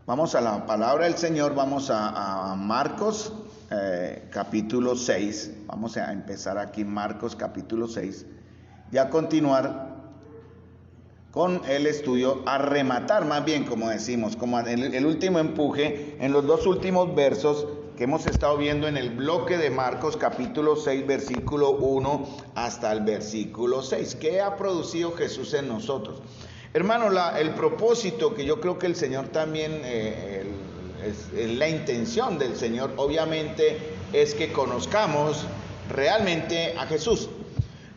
Vamos a la palabra del Señor, vamos a Marcos capítulo 6. Vamos a empezar aquí en Marcos capítulo 6 y a continuar con el estudio, a rematar más bien, como decimos, como el último empuje en los dos últimos versos que hemos estado viendo en el bloque de Marcos capítulo 6, versículo 1 hasta el versículo 6. ¿Qué ha producido Jesús en nosotros? Hermano, el propósito que yo creo que el Señor también, la intención del Señor obviamente es que conozcamos realmente a Jesús.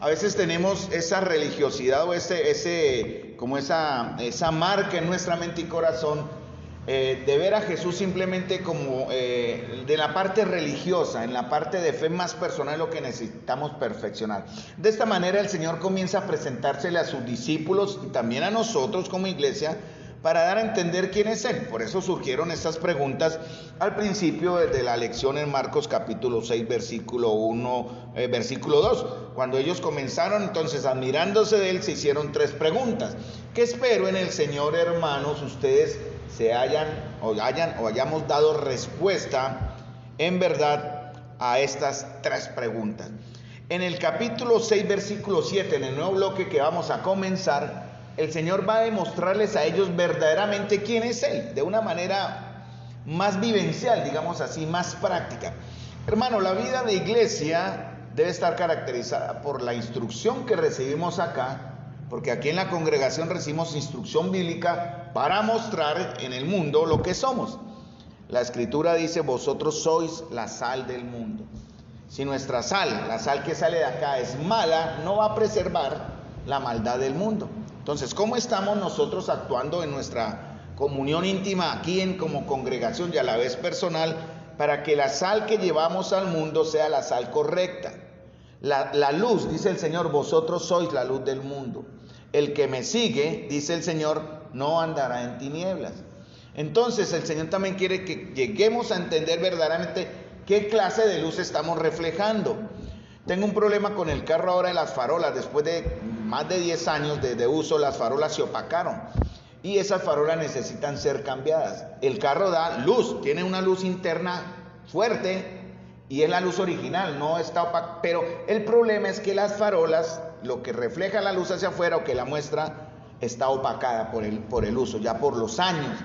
A veces tenemos esa religiosidad o esa marca en nuestra mente y corazón de ver a Jesús simplemente como de la parte religiosa, en la parte de fe más personal, lo que necesitamos perfeccionar. De esta manera el Señor comienza a presentársele a sus discípulos y también a nosotros como iglesia para dar a entender quién es Él. Por eso surgieron estas preguntas al principio de la lección en Marcos capítulo 6, versículo 1, versículo 2. Cuando ellos comenzaron entonces admirándose de Él, se hicieron tres preguntas. ¿Qué espero en el Señor, hermanos, ustedes hayamos dado respuesta en verdad a estas tres preguntas? En el capítulo 6, versículo 7, en el nuevo bloque que vamos a comenzar, el Señor va a demostrarles a ellos verdaderamente quién es Él, de una manera más vivencial, digamos así, más práctica. Hermano, la vida de iglesia debe estar caracterizada por la instrucción que recibimos acá, porque aquí en la congregación recibimos instrucción bíblica para mostrar en el mundo lo que somos. La Escritura dice, vosotros sois la sal del mundo. Si nuestra sal, la sal que sale de acá, es mala, no va a preservar la maldad del mundo. Entonces, ¿cómo estamos nosotros actuando en nuestra comunión íntima aquí como congregación y a la vez personal para que la sal que llevamos al mundo sea la sal correcta? La luz, dice el Señor, vosotros sois la luz del mundo. El que me sigue, dice el Señor, no andará en tinieblas. Entonces, el Señor también quiere que lleguemos a entender verdaderamente qué clase de luz estamos reflejando. Tengo un problema con el carro ahora de las farolas. Después de más de 10 años de uso, las farolas se opacaron y esas farolas necesitan ser cambiadas. El carro da luz, tiene una luz interna fuerte y es la luz original, no está opacada. Pero el problema es que las farolas, lo que refleja la luz hacia afuera o que la muestra, está opacada por el uso, ya por los años.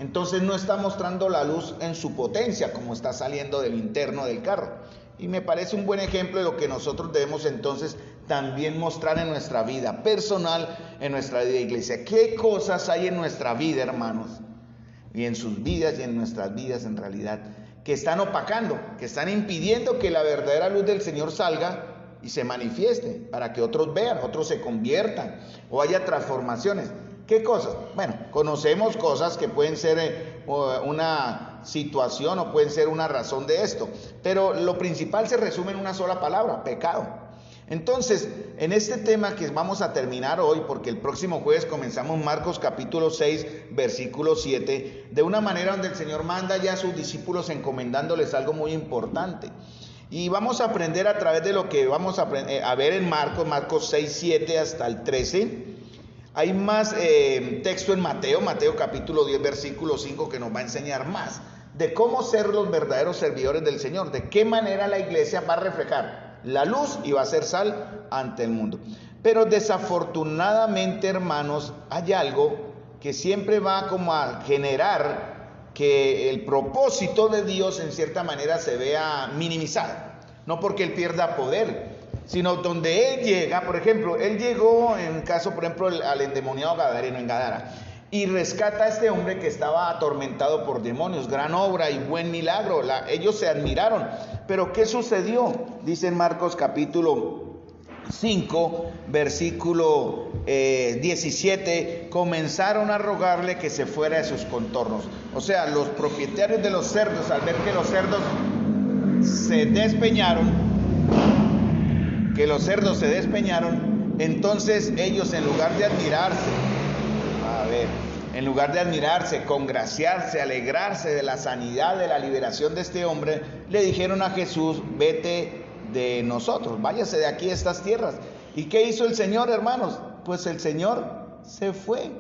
Entonces no está mostrando la luz en su potencia como está saliendo del interno del carro. Y me parece un buen ejemplo de lo que nosotros debemos entonces también mostrar en nuestra vida personal, en nuestra vida de iglesia. ¿Qué cosas hay en nuestra vida, hermanos? Y en sus vidas y en nuestras vidas en realidad, que están opacando, que están impidiendo que la verdadera luz del Señor salga y se manifieste, para que otros vean, otros se conviertan o haya transformaciones. ¿Qué cosas? Bueno, conocemos cosas que pueden ser una situación o pueden ser una razón de esto, pero lo principal se resume en una sola palabra: pecado. Entonces, en este tema que vamos a terminar hoy, porque el próximo jueves comenzamos Marcos capítulo 6, versículo 7, de una manera donde el Señor manda ya a sus discípulos encomendándoles algo muy importante. Y vamos a aprender a través de lo que vamos a ver en Marcos 6, 7 hasta el 13. Hay más texto en Mateo capítulo 10, versículo 5, que nos va a enseñar más de cómo ser los verdaderos servidores del Señor, de qué manera la iglesia va a reflejar la luz y va a ser sal ante el mundo. Pero desafortunadamente, hermanos, hay algo que siempre va como a generar que el propósito de Dios en cierta manera se vea minimizado. No porque Él pierda poder, sino donde Él llega. Por ejemplo, Él llegó en caso, por ejemplo, al endemoniado gadareno en Gadara, y rescata a este hombre que estaba atormentado por demonios. Gran obra y buen milagro. Ellos se admiraron. Pero ¿qué sucedió? Dice en Marcos capítulo 5, versículo 17, comenzaron a rogarle que se fuera de sus contornos. O sea, los propietarios de los cerdos, al ver que los cerdos se despeñaron, entonces ellos, en lugar de admirarse, congraciarse, alegrarse de la sanidad, de la liberación de este hombre, le dijeron a Jesús: vete de nosotros, váyase de aquí, estas tierras. ¿Y qué hizo el Señor, hermanos? Pues el Señor se fue.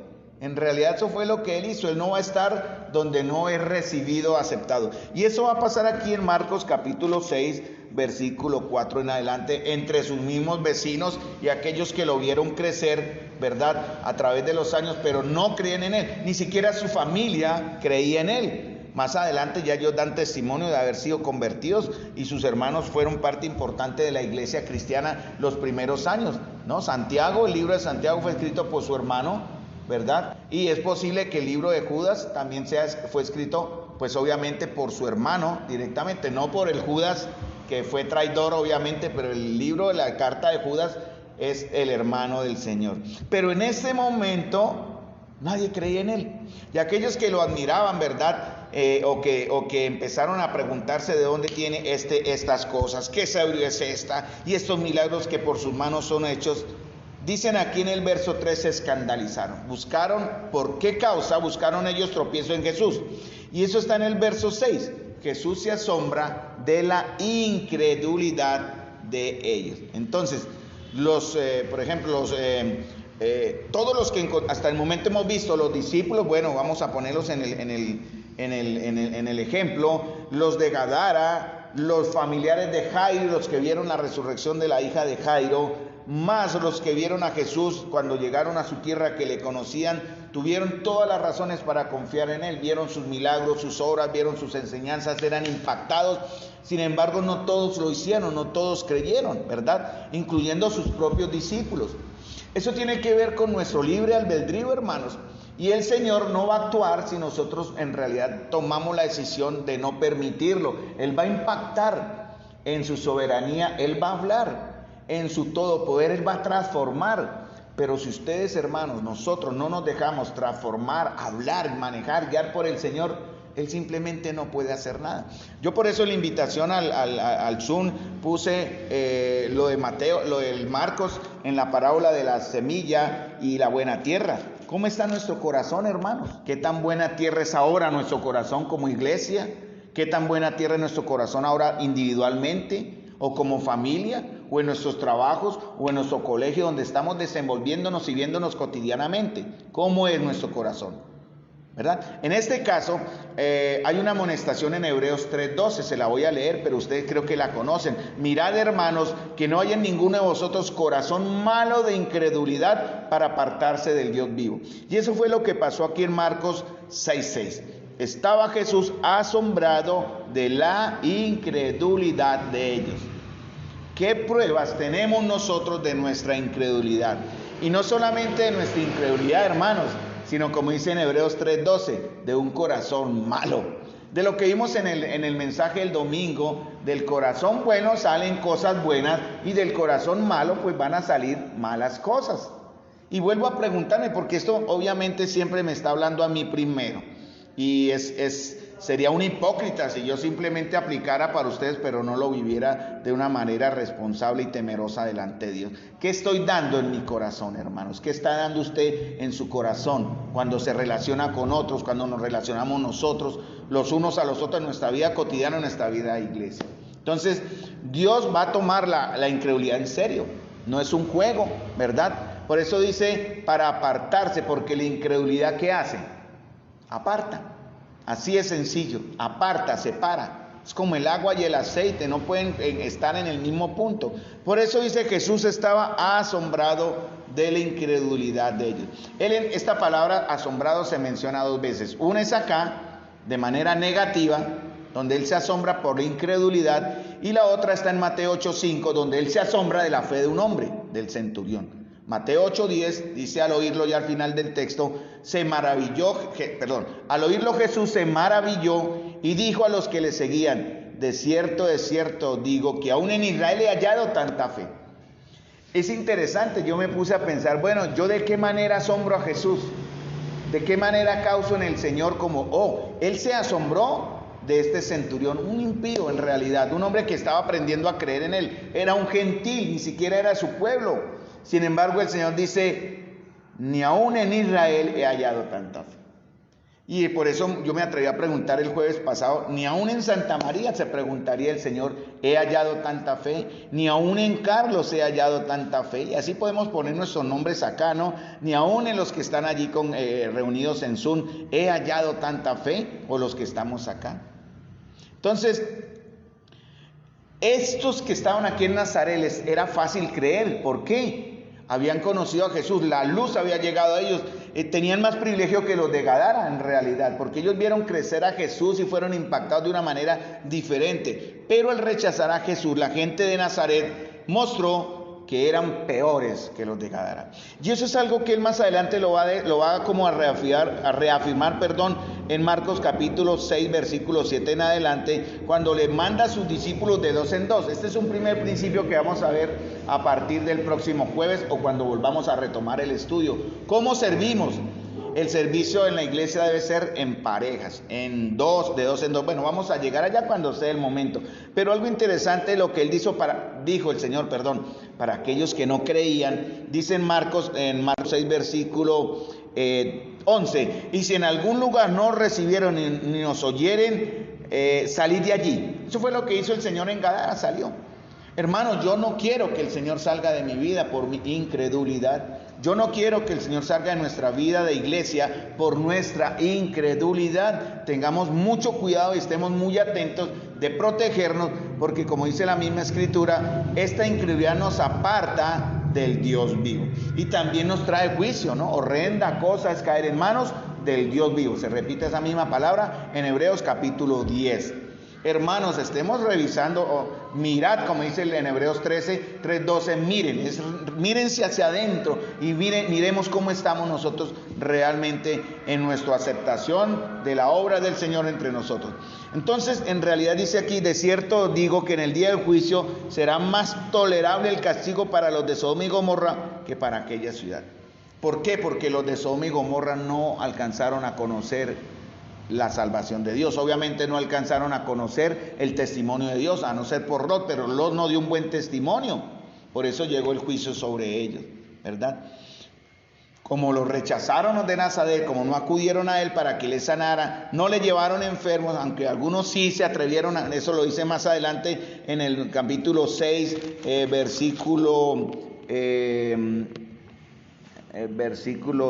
En realidad eso fue lo que él hizo. Él no va a estar donde no es recibido, aceptado. Y eso va a pasar aquí en Marcos capítulo 6, versículo 4 en adelante, entre sus mismos vecinos y aquellos que lo vieron crecer, ¿verdad?, a través de los años, pero no creen en él. Ni siquiera su familia creía en él. Más adelante ya ellos dan testimonio de haber sido convertidos y sus hermanos fueron parte importante de la iglesia cristiana los primeros años, ¿no? Santiago, el libro de Santiago fue escrito por su hermano, ¿verdad? Y es posible que el libro de Judas también fue escrito, pues obviamente por su hermano directamente, no por el Judas que fue traidor obviamente, pero el libro de la carta de Judas es el hermano del Señor. Pero en ese momento nadie creía en él. Y aquellos que lo admiraban, ¿verdad?, o que empezaron a preguntarse de dónde tiene estas cosas, qué sabiduría es esta, y estos milagros que por sus manos son hechos, dicen aquí en el verso 3, se escandalizaron. Buscaron, ¿por qué causa? Buscaron ellos tropiezo en Jesús. Y eso está en el verso 6. Jesús se asombra de la incredulidad de ellos. Entonces, por ejemplo, todos los que hasta el momento hemos visto, los discípulos, bueno, vamos a ponerlos en el ejemplo, los de Gadara, los familiares de Jairo, los que vieron la resurrección de la hija de Jairo, más los que vieron a Jesús cuando llegaron a su tierra, que le conocían, tuvieron todas las razones para confiar en él, vieron sus milagros, sus obras, vieron sus enseñanzas, eran impactados. Sin embargo, no todos lo hicieron, no todos creyeron, ¿verdad?, incluyendo sus propios discípulos. Eso tiene que ver con nuestro libre albedrío, hermanos. Y el Señor no va a actuar si nosotros en realidad tomamos la decisión de no permitirlo. Él va a impactar en su soberanía, Él va a hablar en su todo poder, Él va a transformar. Pero si ustedes, hermanos, nosotros no nos dejamos transformar, hablar, manejar, guiar por el Señor, Él simplemente no puede hacer nada. Yo por eso la invitación al Zoom puse lo de Mateo, lo del Marcos en la parábola de la semilla y la buena tierra. ¿Cómo está nuestro corazón, hermanos? ¿Qué tan buena tierra es ahora nuestro corazón como iglesia? ¿Qué tan buena tierra es nuestro corazón ahora individualmente o como familia o en nuestros trabajos o en nuestro colegio donde estamos desenvolviéndonos y viéndonos cotidianamente? ¿Cómo es nuestro corazón? ¿Verdad? En este caso hay una amonestación en Hebreos 3:12, se la voy a leer, pero ustedes creo que la conocen. Mirad, hermanos, que no haya en ninguno de vosotros corazón malo de incredulidad para apartarse del Dios vivo. Y eso fue lo que pasó aquí en Marcos 6:6. Estaba Jesús asombrado de la incredulidad de ellos. ¿Qué pruebas tenemos nosotros de nuestra incredulidad? Y no solamente de nuestra incredulidad, hermanos, sino como dice en Hebreos 3:12, de un corazón malo. De lo que vimos en el mensaje del domingo, del corazón bueno salen cosas buenas y del corazón malo pues van a salir malas cosas. Y vuelvo a preguntarme, porque esto obviamente siempre me está hablando a mí primero. Y sería un hipócrita si yo simplemente aplicara para ustedes, pero no lo viviera de una manera responsable y temerosa delante de Dios. ¿Qué estoy dando en mi corazón, hermanos? ¿Qué está dando usted en su corazón cuando se relaciona con otros, cuando nos relacionamos nosotros, los unos a los otros en nuestra vida cotidiana, en nuestra vida de iglesia? Entonces, Dios va a tomar la incredulidad en serio. No es un juego, ¿verdad? Por eso dice, para apartarse, porque la incredulidad, ¿qué hace? Aparta. Así es sencillo, aparta, separa. Es como el agua y el aceite, no pueden estar en el mismo punto. Por eso dice Jesús estaba asombrado de la incredulidad de ellos. Esta palabra asombrado se menciona dos veces. Una es acá, de manera negativa, donde él se asombra por la incredulidad, y la otra está en Mateo 8:5, donde él se asombra de la fe de un hombre, del centurión. Mateo 8:10 dice, al oírlo, ya al final del texto, al oírlo Jesús se maravilló y dijo a los que le seguían, de cierto digo que aún en Israel he hallado tanta fe. Es interesante, yo me puse a pensar, bueno, ¿yo de qué manera asombro a Jesús? ¿De qué manera causo en el Señor como, él se asombró de este centurión, un impío en realidad, un hombre que estaba aprendiendo a creer en él, era un gentil, ni siquiera era su pueblo. Sin embargo, el Señor dice, ni aún en Israel he hallado tanta fe. Y por eso yo me atreví a preguntar el jueves pasado, ni aún en Santa María se preguntaría el Señor, ¿he hallado tanta fe? Ni aún en Carlos he hallado tanta fe. Y así podemos poner nuestros nombres acá, ¿no? Ni aún en los que están allí reunidos en Zoom, ¿he hallado tanta fe? O los que estamos acá. Entonces, estos que estaban aquí en Nazaret les era fácil creer. ¿Por qué? Habían conocido a Jesús, la luz había llegado a ellos. Tenían más privilegio que los de Gadara en realidad, porque ellos vieron crecer a Jesús y fueron impactados de una manera diferente. Pero al rechazar a Jesús, la gente de Nazaret mostró que eran peores que los de Gadara. Y eso es algo que él más adelante lo va como a reafirmar, en Marcos capítulo 6, versículo 7 en adelante, cuando le manda a sus discípulos de dos en dos. Este es un primer principio que vamos a ver a partir del próximo jueves o cuando volvamos a retomar el estudio. ¿Cómo servimos? El servicio en la iglesia debe ser en parejas, de dos en dos. Bueno, vamos a llegar allá cuando sea el momento. Pero algo interesante lo que él dijo el Señor, para aquellos que no creían, dice en Marcos 6, versículo 11, y si en algún lugar no recibieron ni nos oyeren, salid de allí. Eso fue lo que hizo el Señor en Gadara, salió. Hermanos, yo no quiero que el Señor salga de mi vida por mi incredulidad. Yo no quiero que el Señor salga de nuestra vida de iglesia por nuestra incredulidad. Tengamos mucho cuidado y estemos muy atentos de protegernos, porque como dice la misma Escritura, esta incredulidad nos aparta del Dios vivo. Y también nos trae juicio, ¿no? Horrenda cosa es caer en manos del Dios vivo. Se repite esa misma palabra en Hebreos capítulo 10. Hermanos, estemos revisando, mirad, como dice en Hebreos 13, 3:12, mírense hacia adentro y miremos cómo estamos nosotros realmente en nuestra aceptación de la obra del Señor entre nosotros. Entonces, en realidad dice aquí, de cierto digo que en el día del juicio será más tolerable el castigo para los de Sodoma y Gomorra que para aquella ciudad. ¿Por qué? Porque los de Sodoma y Gomorra no alcanzaron a conocer la salvación de Dios. Obviamente no alcanzaron a conocer el testimonio de Dios, a no ser por Lot, pero Lot no dio un buen testimonio. Por eso llegó el juicio sobre ellos, ¿verdad? Como lo rechazaron los de Nazaret, como no acudieron a él para que les sanara, no le llevaron enfermos, aunque algunos sí se atrevieron, eso lo dice más adelante en el capítulo 6, versículo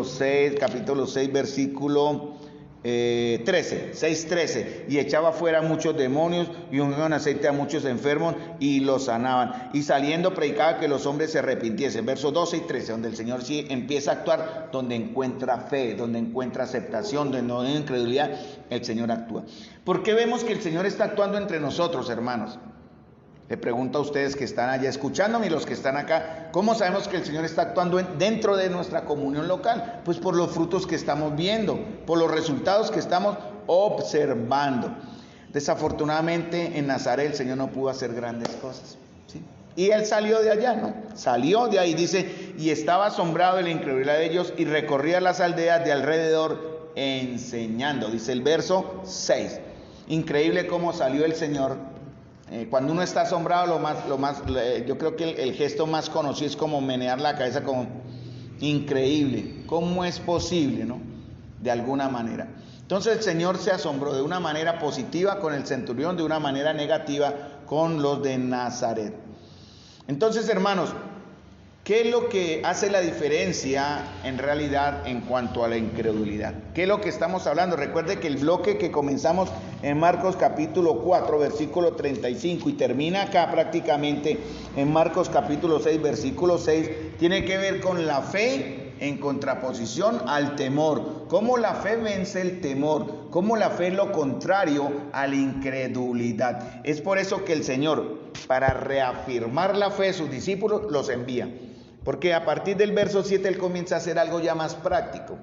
6, capítulo 6, versículo 6:13, y echaba fuera muchos demonios y ungían aceite a muchos enfermos y los sanaban, y saliendo predicaba que los hombres se arrepintiesen. Versos 12 y 13, donde el Señor sí empieza a actuar, donde encuentra fe, donde encuentra aceptación, donde no hay incredulidad, el Señor actúa. ¿Por qué vemos que el Señor está actuando entre nosotros, hermanos? Le pregunto a ustedes que están allá escuchándome y los que están acá, ¿cómo sabemos que el Señor está actuando dentro de nuestra comunión local? Pues por los frutos que estamos viendo, por los resultados que estamos observando. Desafortunadamente en Nazaret el Señor no pudo hacer grandes cosas, ¿sí? Y él salió de allá, ¿no? Salió de ahí, dice, y estaba asombrado de la incredulidad de ellos y recorría las aldeas de alrededor enseñando, dice el verso 6. Increíble cómo salió el Señor. Cuando uno está asombrado, yo creo que el gesto más conocido es como menear la cabeza, como increíble, ¿cómo es posible, no? De alguna manera. Entonces el Señor se asombró de una manera positiva con el centurión, de una manera negativa con los de Nazaret. Entonces, hermanos, ¿qué es lo que hace la diferencia en realidad en cuanto a la incredulidad? ¿Qué es lo que estamos hablando? Recuerde que el bloque que comenzamos en Marcos capítulo 4, versículo 35 y termina acá prácticamente en Marcos capítulo 6, versículo 6, tiene que ver con la fe en contraposición al temor. ¿Cómo la fe vence el temor? ¿Cómo la fe es lo contrario a la incredulidad? Es por eso que el Señor, para reafirmar la fe de sus discípulos, los envía. Porque a partir del verso 7 Él comienza a hacer algo ya más práctico.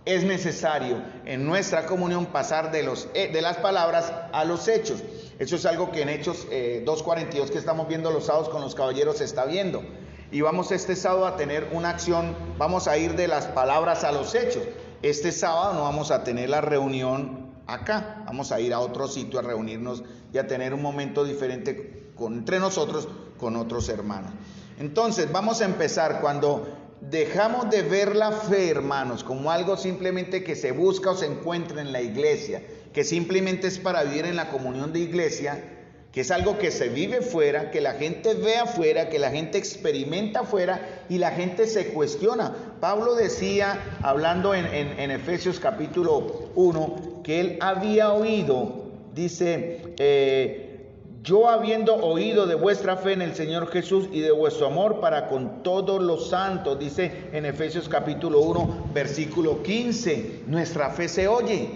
Es necesario en nuestra comunión pasar de las palabras a los hechos. Eso es algo que en Hechos 2:42 que estamos viendo los sábados con los caballeros se está viendo. Y vamos este sábado a tener una acción, vamos a ir de las palabras a los hechos. Este sábado no vamos a tener la reunión acá, vamos a ir a otro sitio a reunirnos y a tener un momento diferente entre nosotros con otros hermanos. Entonces vamos a empezar cuando dejamos de ver la fe, hermanos, como algo simplemente que se busca o se encuentra en la iglesia, que simplemente es para vivir en la comunión de iglesia, que es algo que se vive fuera, que la gente ve afuera, que la gente experimenta afuera y la gente se cuestiona. Pablo decía, hablando en Efesios capítulo 1, que él había oído, dice, yo habiendo oído de vuestra fe en el Señor Jesús y de vuestro amor para con todos los santos, dice en Efesios capítulo 1, versículo 15, nuestra fe se oye,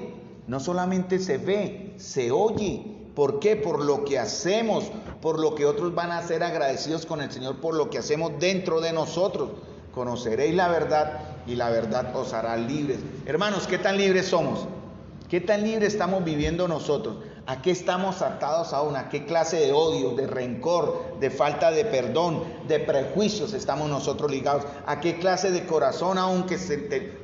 no solamente se ve, se oye. ¿Por qué? Por lo que hacemos, por lo que otros van a ser agradecidos con el Señor, por lo que hacemos dentro de nosotros. Conoceréis la verdad y la verdad os hará libres. Hermanos, ¿qué tan libres somos? ¿Qué tan libres estamos viviendo nosotros? ¿A qué estamos atados aún? ¿A qué clase de odio, de rencor, de falta de perdón, de prejuicios estamos nosotros ligados? ¿A qué clase de corazón aún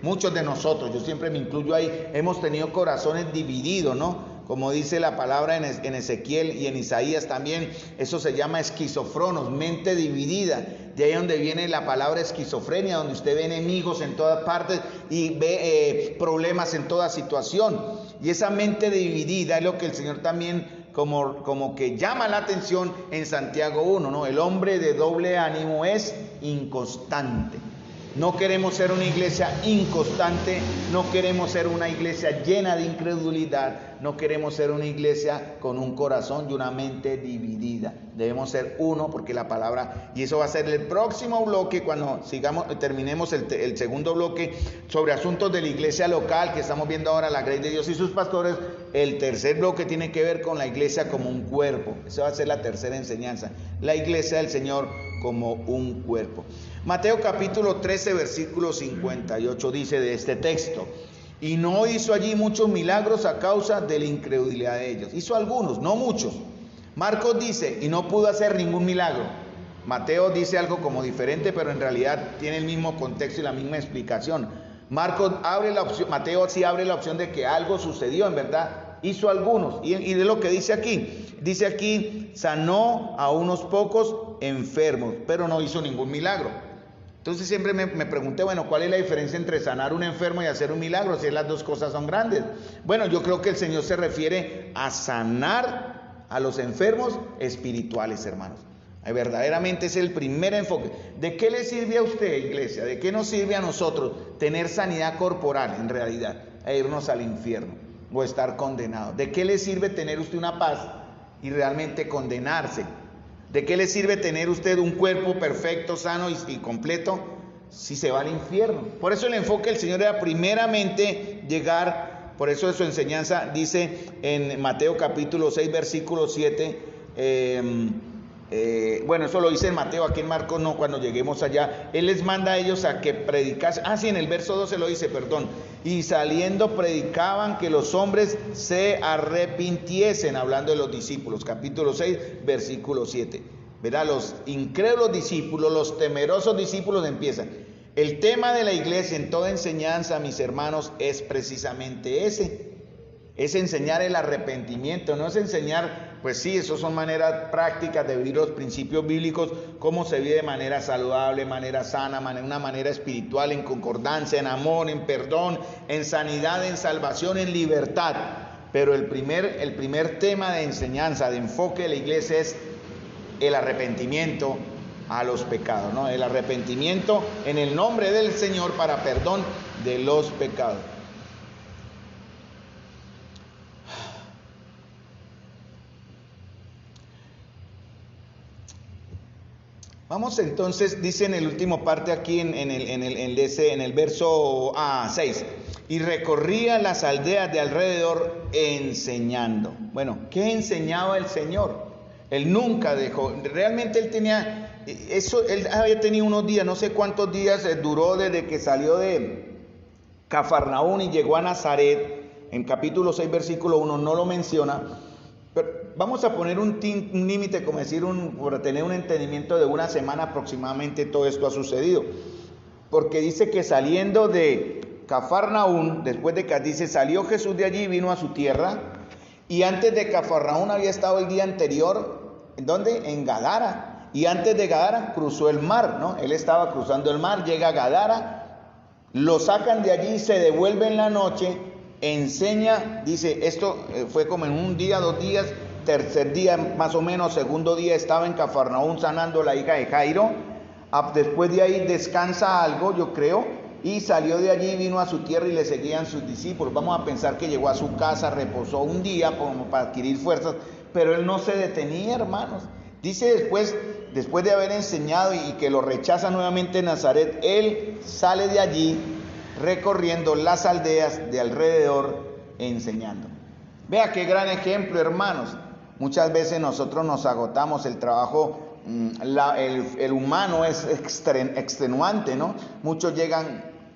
muchos de nosotros, yo siempre me incluyo ahí, hemos tenido corazones divididos, ¿no? Como dice la palabra en Ezequiel y en Isaías también, eso se llama esquizofronos, mente dividida. De ahí donde viene la palabra esquizofrenia, donde usted ve enemigos en todas partes y ve problemas en toda situación. Y esa mente dividida es lo que el Señor también como que llama la atención en Santiago 1, ¿no? El hombre de doble ánimo es inconstante. No queremos ser una iglesia inconstante, no queremos ser una iglesia llena de incredulidad, no queremos ser una iglesia con un corazón y una mente dividida. Debemos ser uno, porque la palabra, y eso va a ser el próximo bloque cuando terminemos el segundo bloque sobre asuntos de la iglesia local que estamos viendo ahora, la Grey de Dios y sus pastores. El tercer bloque tiene que ver con la iglesia como un cuerpo. Esa va a ser la tercera enseñanza, la iglesia del Señor como un cuerpo. Mateo capítulo 13 versículo 58 dice de este texto: y no hizo allí muchos milagros a causa de la incredulidad de ellos. Hizo algunos, no muchos. Marcos dice, y no pudo hacer ningún milagro. Mateo dice algo como diferente, pero en realidad tiene el mismo contexto y la misma explicación. Marcos abre la opción, Mateo sí abre la opción de que algo sucedió, en verdad. Hizo algunos, y de lo que dice aquí, sanó a unos pocos enfermos, pero no hizo ningún milagro. Entonces siempre me pregunté, bueno, ¿cuál es la diferencia entre sanar un enfermo y hacer un milagro? Si las dos cosas son grandes. Bueno, yo creo que el Señor se refiere a sanar a los enfermos espirituales, hermanos. Verdaderamente es el primer enfoque. ¿De qué le sirve a usted, iglesia? ¿De qué nos sirve a nosotros tener sanidad corporal en realidad? E irnos al infierno o estar condenados. ¿De qué le sirve tener usted una paz y realmente condenarse? ¿De qué le sirve tener usted un cuerpo perfecto, sano y completo si se va al infierno? Por eso el enfoque del Señor era primeramente llegar, por eso su enseñanza dice en Mateo capítulo 6 versículo 7, bueno, eso lo dice en Mateo, aquí en Marcos no, cuando lleguemos allá, Él les manda a ellos a que predicasen, sí, en el verso 12 lo dice, perdón, y saliendo predicaban que los hombres se arrepintiesen, hablando de los discípulos, capítulo 6, versículo 7, ¿verdad? Los incrédulos discípulos, los temerosos discípulos empiezan. El tema de la iglesia en toda enseñanza, mis hermanos, es precisamente ese. Es enseñar el arrepentimiento, no es enseñar, pues sí, eso son maneras prácticas de vivir los principios bíblicos, cómo se vive de manera saludable, manera sana, una manera espiritual, en concordancia, en amor, en perdón, en sanidad, en salvación, en libertad. Pero el primer tema de enseñanza, de enfoque de la iglesia es el arrepentimiento a los pecados, ¿no? El arrepentimiento en el nombre del Señor para perdón de los pecados. Vamos entonces, dice en el último parte aquí en el verso 6, y recorría las aldeas de alrededor enseñando. Bueno, ¿qué enseñaba el Señor? Él nunca dejó, realmente él tenía, él había tenido unos días, no sé cuántos días duró desde que salió de Cafarnaún y llegó a Nazaret, en capítulo 6 versículo 1 no lo menciona. Pero vamos a poner un límite, como decir, para tener un entendimiento de una semana aproximadamente todo esto ha sucedido. Porque dice que saliendo de Cafarnaún, después de que dice, salió Jesús de allí y vino a su tierra. Y antes de Cafarnaún había estado el día anterior, ¿en dónde? En Gadara. y antes de Gadara cruzó el mar, ¿no? Él estaba cruzando el mar, llega a Gadara, lo sacan de allí, se devuelve en la noche, enseña, dice, esto fue como en un día, 2 días, tercer día más o menos, segundo día estaba en Cafarnaúm sanando la hija de Jairo. Después de ahí descansa algo, yo creo, y salió de allí, vino a su tierra y le seguían sus discípulos. Vamos a pensar que llegó a su casa, reposó un día como para adquirir fuerzas, pero él no se detenía, hermanos. Dice después de haber enseñado y que lo rechaza nuevamente Nazaret, él sale de allí recorriendo las aldeas de alrededor enseñando. Vea qué gran ejemplo, hermanos. Muchas veces nosotros nos agotamos, el trabajo, el humano es extenuante, ¿no? Muchos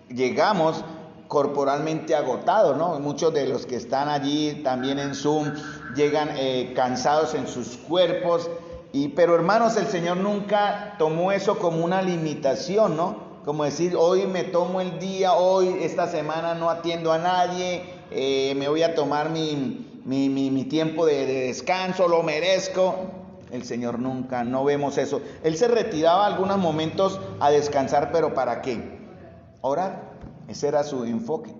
llegamos corporalmente agotados, ¿no? Muchos de los que están allí también en Zoom llegan cansados en sus cuerpos, pero hermanos, el Señor nunca tomó eso como una limitación, ¿no? Como decir, hoy me tomo el día, hoy esta semana no atiendo a nadie, me voy a tomar mi tiempo de descanso, lo merezco. El Señor nunca, no vemos eso. Él se retiraba algunos momentos a descansar, pero ¿para qué? Orar. Ese era su enfoque.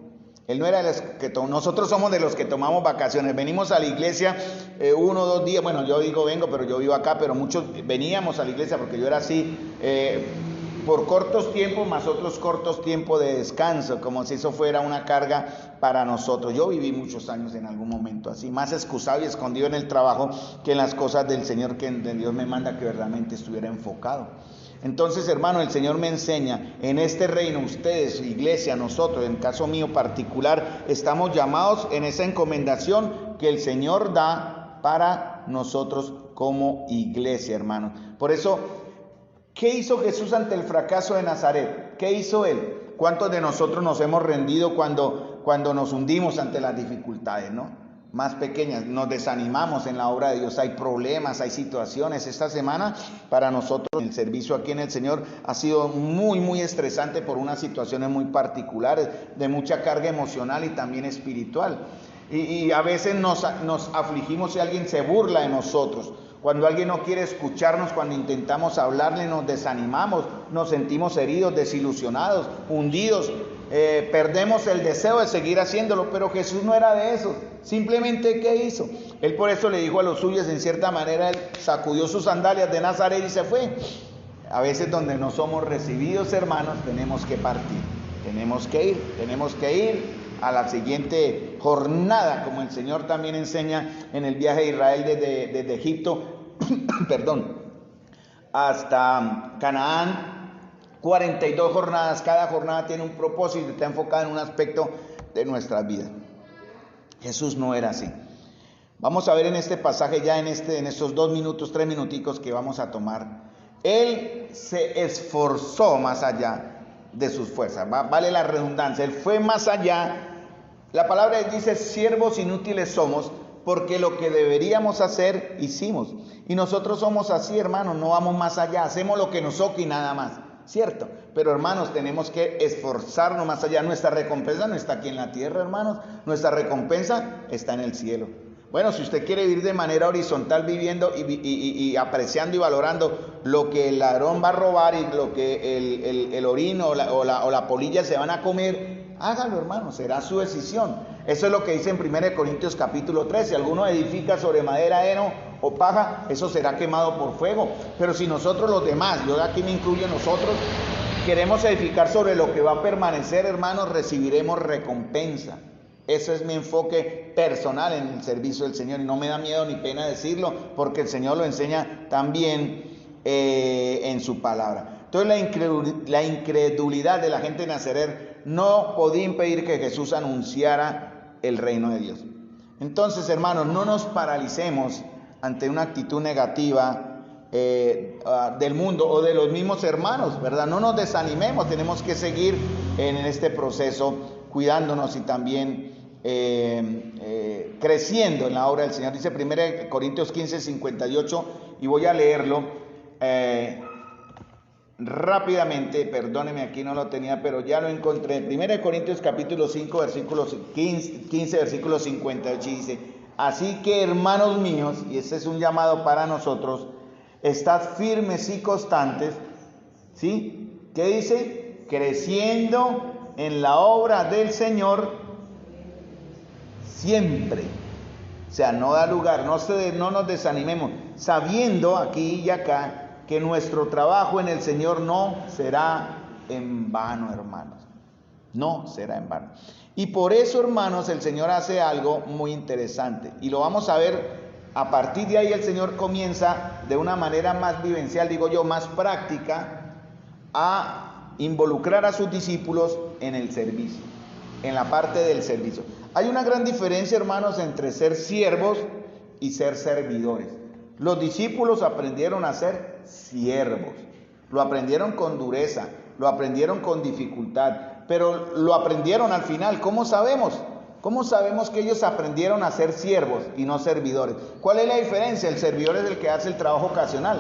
Él no era de los que nosotros somos de los que tomamos vacaciones. Venimos a la iglesia 1 o 2 días. Bueno, yo digo vengo, pero yo vivo acá, pero muchos veníamos a la iglesia porque yo era así. Por cortos tiempos más otros cortos tiempos de descanso, como si eso fuera una carga para nosotros. Yo viví muchos años en algún momento así, más excusado y escondido en el trabajo que en las cosas del Señor, que Dios me manda que verdaderamente estuviera enfocado. Entonces, hermano, el Señor me enseña, en este reino, ustedes, iglesia, nosotros, en el caso mío particular, estamos llamados en esa encomendación que el Señor da para nosotros como iglesia, hermano. Por eso, ¿qué hizo Jesús ante el fracaso de Nazaret? ¿Qué hizo Él? ¿Cuántos de nosotros nos hemos rendido cuando nos hundimos ante las dificultades, ¿no? Más pequeñas, nos desanimamos en la obra de Dios, hay problemas, hay situaciones. Esta semana para nosotros el servicio aquí en el Señor ha sido muy, muy estresante por unas situaciones muy particulares, de mucha carga emocional y también espiritual. Y a veces nos afligimos si alguien se burla de nosotros. Cuando alguien no quiere escucharnos, cuando intentamos hablarle, nos desanimamos, nos sentimos heridos, desilusionados, hundidos, perdemos el deseo de seguir haciéndolo, pero Jesús no era de esos. Simplemente, ¿qué hizo? Él por eso le dijo a los suyos, en cierta manera, él sacudió sus sandalias de Nazaret y se fue. A veces donde no somos recibidos, hermanos, tenemos que partir, tenemos que ir a la siguiente jornada, como el Señor también enseña en el viaje de Israel desde Egipto, perdón, hasta Canaán. 42 jornadas, cada jornada tiene un propósito y está enfocada en un aspecto de nuestras vidas. Jesús no era así. Vamos a ver en este pasaje, ya en estos 2 minutos, 3 minuticos que vamos a tomar. Él se esforzó más allá de sus fuerzas, vale la redundancia, él fue más allá. La palabra dice, siervos inútiles somos, porque lo que deberíamos hacer, hicimos. Y nosotros somos así, hermanos, no vamos más allá, hacemos lo que nos toca y nada más. Cierto, pero hermanos, tenemos que esforzarnos más allá. Nuestra recompensa no está aquí en la tierra, hermanos, nuestra recompensa está en el cielo. Bueno, si usted quiere vivir de manera horizontal, viviendo y apreciando y valorando lo que el ladrón va a robar y lo que el orín o la polilla se van a comer, hágalo, hermano, será su decisión. Eso es lo que dice en 1 Corintios capítulo 3, si alguno edifica sobre madera, heno o paja, eso será quemado por fuego. Pero si nosotros los demás, yo aquí me incluyo nosotros, queremos edificar sobre lo que va a permanecer, hermanos, recibiremos recompensa. Ese es mi enfoque personal en el servicio del Señor y no me da miedo ni pena decirlo, porque el Señor lo enseña también en su palabra. Entonces la incredulidad de la gente de Nazaret no podía impedir que Jesús anunciara el reino de Dios. Entonces, hermanos, no nos paralicemos ante una actitud negativa del mundo o de los mismos hermanos, ¿verdad? No nos desanimemos, tenemos que seguir en este proceso cuidándonos y también creciendo en la obra del Señor. Dice 1 Corintios 15, 58, y voy a leerlo rápidamente, perdóneme, aquí no lo tenía, pero ya lo encontré. 1 Corintios capítulo 5, versículos 15, versículo 58, dice, así que hermanos míos, y este es un llamado para nosotros, Estad firmes y constantes, ¿sí? ¿Qué dice? Creciendo en la obra del Señor siempre. O sea, no da lugar, no nos desanimemos, sabiendo aquí y acá que nuestro trabajo en el Señor no será en vano, hermanos. No será en vano. Y por eso, hermanos, el Señor hace algo muy interesante. Y lo vamos a ver. A partir de ahí el Señor comienza de una manera más vivencial, digo yo, más práctica, a involucrar a sus discípulos en el servicio, en la parte del servicio. Hay una gran diferencia, hermanos, entre ser siervos y ser servidores. Los discípulos aprendieron a ser siervos, lo aprendieron con dureza, lo aprendieron con dificultad, pero lo aprendieron al final. ¿Cómo sabemos? ¿Cómo sabemos que ellos aprendieron a ser siervos y no servidores? ¿Cuál es la diferencia? El servidor es el que hace el trabajo ocasional,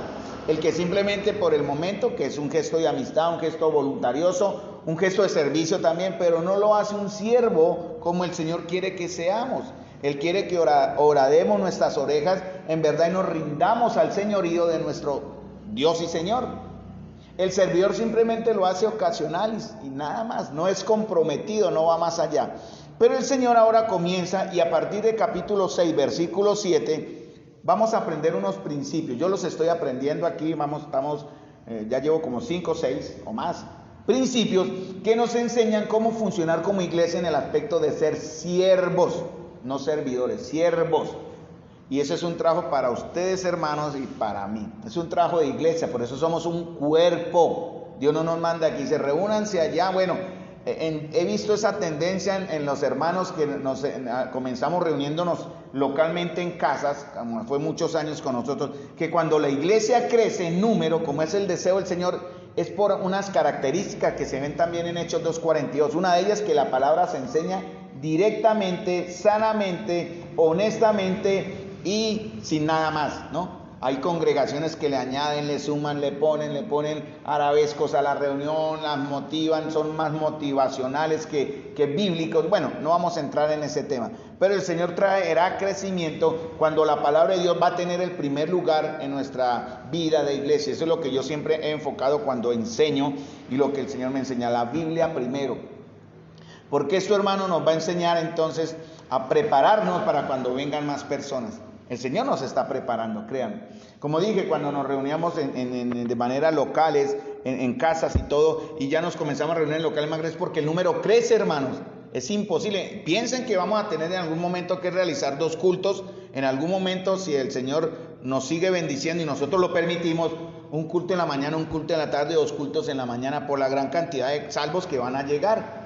el que simplemente por el momento, que es un gesto de amistad, un gesto voluntarioso, un gesto de servicio también, pero no lo hace un siervo como el Señor quiere que seamos. Él quiere que horademos nuestras orejas en verdad y nos rindamos al señorío de nuestro Dios y Señor. El servidor simplemente lo hace ocasional y nada más, no es comprometido, no va más allá. Pero el Señor ahora comienza, y a partir de capítulo 6, versículo 7, vamos a aprender unos principios. Yo los estoy aprendiendo aquí, ya llevo como 5 o 6 o más principios que nos enseñan cómo funcionar como iglesia en el aspecto de ser siervos, no servidores, siervos. Y ese es un trabajo para ustedes, hermanos, y para mí. Es un trabajo de iglesia, por eso somos un cuerpo. Dios no nos manda aquí, reúnanse allá. Bueno, he visto esa tendencia en los hermanos que comenzamos reuniéndonos localmente en casas, como fue muchos años con nosotros, que cuando la iglesia crece en número, como es el deseo del Señor, es por unas características que se ven también en Hechos 2:42. Una de ellas que la palabra se enseña directamente, sanamente, honestamente y sin nada más, ¿no? Hay congregaciones que le añaden, le suman, le ponen arabescos a la reunión, las motivan, son más motivacionales que bíblicos. Bueno, no vamos a entrar en ese tema, pero el Señor traerá crecimiento cuando la palabra de Dios va a tener el primer lugar en nuestra vida de iglesia. Eso es lo que yo siempre he enfocado cuando enseño y lo que el Señor me enseña, la Biblia primero. Porque esto, hermano, nos va a enseñar entonces a prepararnos para cuando vengan más personas. El Señor nos está preparando, créanme. Como dije, cuando nos reuníamos de manera locales, en casas y todo, y ya nos comenzamos a reunir en locales más grandes, porque el número crece, hermanos. Es imposible. Piensen que vamos a tener en algún momento que realizar 2 cultos. En algún momento, si el Señor nos sigue bendiciendo y nosotros lo permitimos, un culto en la mañana, un culto en la tarde, 2 cultos en la mañana, por la gran cantidad de salvos que van a llegar.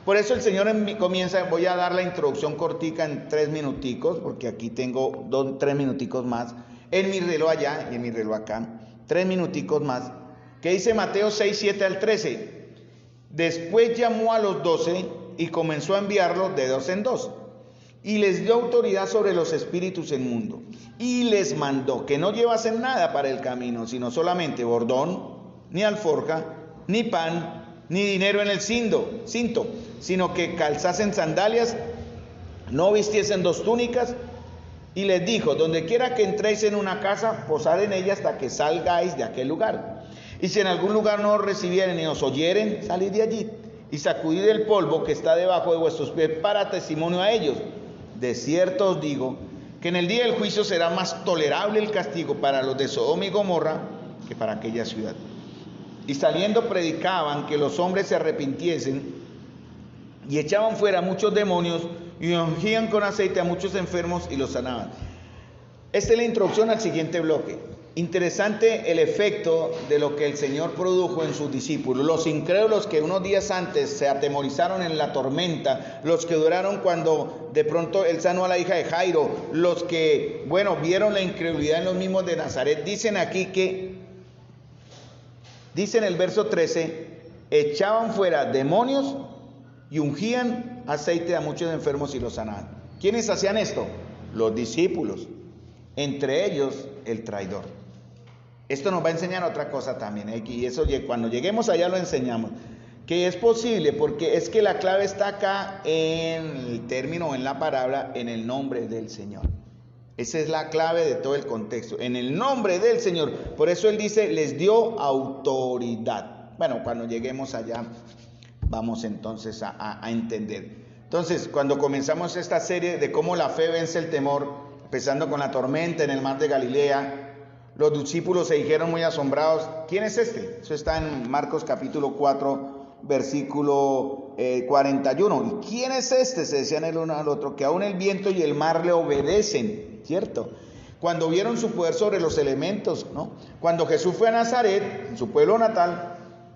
Por eso el Señor comienza, voy a dar la introducción cortica en 3 minuticos, porque aquí tengo 3 minuticos más, en mi reloj allá y en mi reloj acá, 3 minuticos más, que dice Mateo 6, 7 al 13. Después llamó a los 12 y comenzó a enviarlos de 2 en 2, y les dio autoridad sobre los espíritus inmundos, y les mandó que no llevasen nada para el camino, sino solamente bordón, ni alforja, ni pan, ni dinero en el cinto, sino que calzasen sandalias, no vistiesen 2 túnicas, y les dijo: donde quiera que entréis en una casa, posad en ella hasta que salgáis de aquel lugar. Y si en algún lugar no os recibieren ni os oyeren, salid de allí, y sacudid el polvo que está debajo de vuestros pies para testimonio a ellos. De cierto os digo, que en el día del juicio será más tolerable el castigo para los de Sodoma y Gomorra que para aquella ciudad. Y saliendo predicaban que los hombres se arrepintiesen, y echaban fuera muchos demonios, y ungían con aceite a muchos enfermos y los sanaban. Esta es la introducción al siguiente bloque. Interesante el efecto de lo que el Señor produjo en sus discípulos. Los incrédulos que unos días antes se atemorizaron en la tormenta, los que duraron cuando de pronto Él sanó a la hija de Jairo, los que, vieron la incredulidad en los mismos de Nazaret, dicen aquí que, dice en el verso 13, echaban fuera demonios y ungían aceite a muchos enfermos y los sanaban. ¿Quiénes hacían esto? Los discípulos, entre ellos el traidor. Esto nos va a enseñar otra cosa también, y eso cuando lleguemos allá lo enseñamos, que es posible, porque es que la clave está acá en el término, en la palabra, en el nombre del Señor. Esa es la clave de todo el contexto. En el nombre del Señor. Por eso Él dice, les dio autoridad. Bueno, cuando lleguemos allá, vamos entonces a entender. Entonces, cuando comenzamos esta serie de cómo la fe vence el temor, empezando con la tormenta en el mar de Galilea, los discípulos se dijeron muy asombrados, ¿quién es este? Eso está en Marcos capítulo 4, versículo 41. ¿Y quién es este? Se decían el uno al otro, que aún el viento y el mar le obedecen, ¿cierto? Cuando vieron su poder sobre los elementos, ¿no? Cuando Jesús fue a Nazaret, en su pueblo natal,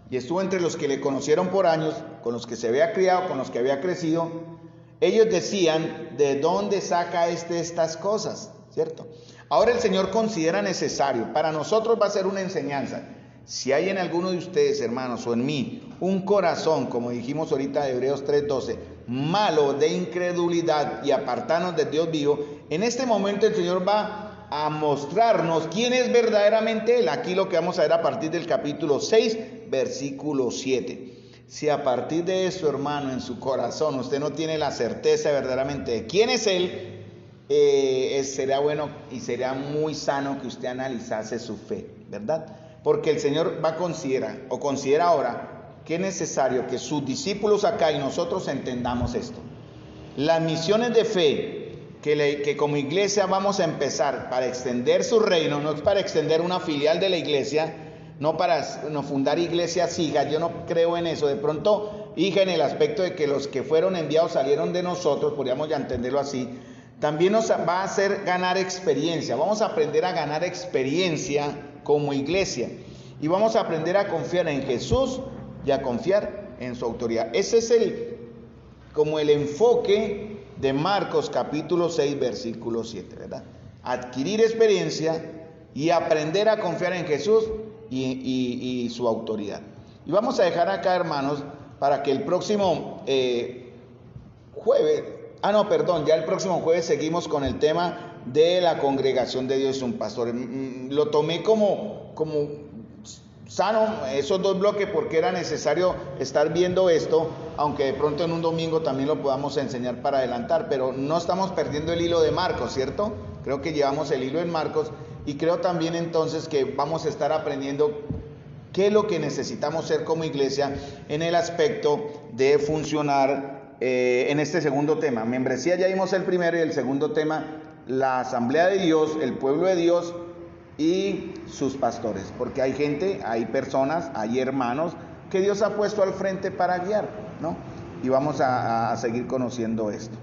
y estuvo entre los que le conocieron por años, con los que se había criado, con los que había crecido, ellos decían, ¿de dónde saca estas cosas? ¿Cierto? Ahora el Señor considera necesario, para nosotros va a ser una enseñanza. Si hay en alguno de ustedes, hermanos, o en mí, un corazón, como dijimos ahorita de Hebreos 3:12, malo de incredulidad y apartarnos del Dios vivo, en este momento el Señor va a mostrarnos quién es verdaderamente Él. Aquí lo que vamos a ver a partir del capítulo 6, versículo 7. Si a partir de eso, hermano, en su corazón usted no tiene la certeza verdaderamente de quién es Él, sería bueno y sería muy sano que usted analizase su fe, ¿verdad? Porque el Señor va a considera ahora que es necesario que sus discípulos acá y nosotros entendamos esto. Las misiones de fe que como iglesia vamos a empezar para extender su reino, no es para extender una filial de la iglesia, no para fundar iglesias hijas, yo no creo en eso. De pronto, hija, en el aspecto de que los que fueron enviados salieron de nosotros, podríamos ya entenderlo así. También nos va a hacer ganar experiencia. Vamos a aprender a ganar experiencia como iglesia. Y vamos a aprender a confiar en Jesús y a confiar en su autoridad. Ese es como el enfoque de Marcos capítulo 6, versículo 7, ¿verdad? Adquirir experiencia y aprender a confiar en Jesús y su autoridad. Y vamos a dejar acá, hermanos, para que el próximo ya el próximo jueves seguimos con el tema de la congregación de Dios es un pastor. Lo tomé como sano esos dos bloques porque era necesario estar viendo esto, aunque de pronto en un domingo también lo podamos enseñar para adelantar, pero no estamos perdiendo el hilo de Marcos, ¿cierto? Creo que llevamos el hilo en Marcos y creo también entonces que vamos a estar aprendiendo qué es lo que necesitamos ser como iglesia en el aspecto de funcionar en este segundo tema. Membresía ya vimos el primero y el segundo tema, la asamblea de Dios, el pueblo de Dios y sus pastores, porque hay gente, hay personas, hay hermanos que Dios ha puesto al frente para guiar, ¿no? Y vamos a seguir conociendo esto.